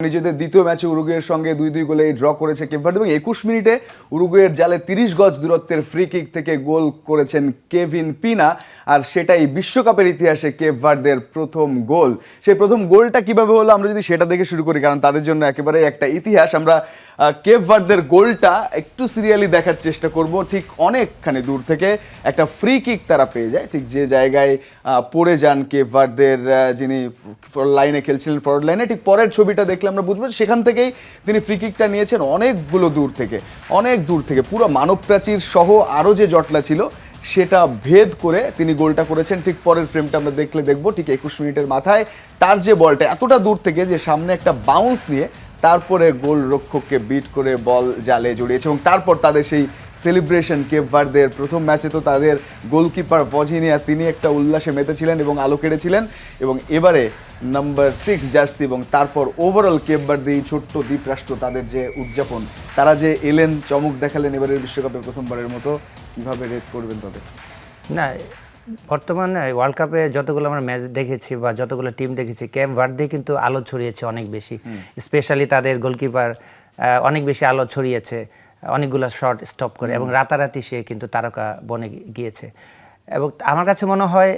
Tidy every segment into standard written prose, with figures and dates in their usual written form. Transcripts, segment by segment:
নিজেদের দ্বিতীয় ম্যাচে উরুগুয়ের সঙ্গে 2-2 গোলে ড্র করেছে কেপ ভার্দে এবং 21 মিনিটে উরুগুয়ের জালে 30 গজ দূরত্বের ফ্রি কিক থেকে গোল করেছেন কেভিন পিনা। আর সেটাই বিশ্বকাপের ইতিহাসে কেপ ভার্দের প্রথম গোল। সেই প্রথম গোলটা কিভাবে হলো আমরা যদি সেটা দেখে শুরু করি, কারণ তাদের জন্য একেবারে একটা ইতিহাস। আমরা কেপ ভার্দের গোলটা একটু সিরিয়ালি দেখার চেষ্টা করব। ঠিক অনেকখানি দূর থেকে একটা ফ্রি কিক তারা পেয়ে যায়, ঠিক যে জায়গায় পড়ে যান কেপ ভার্দের যিনি লাইনে খেলছিলেন, ফরওয়ার্ড লাইনে। ঠিক পরের ছবিটা দেখলে আমরা বুঝবো সেখান থেকেই তিনি ফ্রি কিকটা নিয়েছেন অনেকগুলো দূর থেকে, অনেক দূর থেকে, পুরো মানব প্রাচীর সহ আরও যে জটলা ছিল সেটা ভেদ করে তিনি গোলটা করেছেন। ঠিক পরের ফ্রেমটা আমরা দেখবো ঠিক 21 মিনিটের মাথায় তার যে বলটা এতটা দূর থেকে যে সামনে একটা বাউন্স নিয়ে তারপরে গোল রক্ষককে বিট করে বল জালে জড়িয়েছে এবং তারপর তাদের সেই সেলিব্রেশন। কেপ ভার্দের প্রথম ম্যাচে তো তাদের গোলকিপার ভজিনিয়া তিনি একটা উল্লাসে মেতেছিলেন এবং আলো কেড়েছিলেন, এবং এবারে নাম্বার 6 জার্সি এবং তারপর ওভারঅল কেপ ভার্দে এই ছোট্ট দ্বীপরাষ্ট্র তাদের যে উদযাপন, তারা যে এলেন, চমক দেখালেন এবারের বিশ্বকাপে প্রথমবারের মতো, কীভাবে রেট করবেন তাদের? না, বর্তমানে ওয়ার্ল্ড কাপে যতগুলো আমরা ম্যাচ দেখেছি বা যতগুলো টিম দেখেছি, কেপ ভার্দে কিন্তু আলো ছড়িয়েছে অনেক বেশি। স্পেশালি তাদের গোলকিপার অনেক বেশি আলো ছড়িয়েছে, অনেকগুলো শট স্টপ করে, এবং রাতারাতি সে কিন্তু তারকা বনে গিয়েছে। এবং আমার কাছে মনে হয়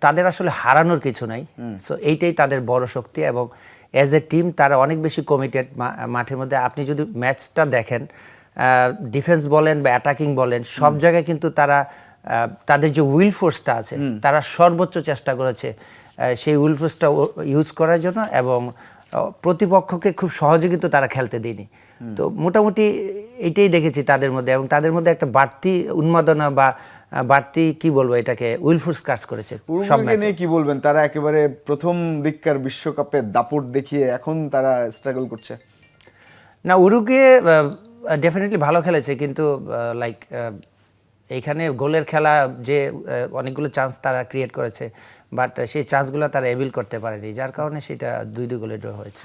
তাদের আসলে হারানোর কিছু নাই। সো এইটাই তাদের বড় শক্তি, এবং অ্যাজ এ টিম তারা অনেক বেশি কমিটেড মাঠের মধ্যে। আপনি যদি ম্যাচটা দেখেন, ডিফেন্স বলেন বা অ্যাটাকিং বলেন, সব জায়গায় কিন্তু তারা তাদের যে উইল ফোর্সটা আছে তারা সর্বোচ্চ চেষ্টা করেছে সেই উইল ফোর্সটা ইউজ করার জন্য, এবং প্রতিপক্ষকে খুব সহজে কিন্তু তারা খেলতে দেয়নি। তো মোটামুটি এইটাই দেখেছি তাদের মধ্যে, এবং তাদের মধ্যে একটা বাড়তি উন্মাদনা বা বাড়তি কি বলবো এটাকে উইল ফোর্স কাজ করেছে। উরুগুয়ে নিয়ে কি বলবেন? তারা একেবারে প্রথম দিককার বিশ্বকাপে দাপট দেখিয়ে এখন তারা স্ট্রাগল করছে। না, উরুগুয়ে ডেফিনেটলি ভালো খেলেছে, কিন্তু লাইক এইখানে গোলের খেলা যে অনেকগুলো চান্স তারা ক্রিয়েট করেছে, বাট সেই চান্সগুলো তারা এভিল করতে পারেনি, যার কারণে সেটা 2-2 গোলে ড্র হয়েছে।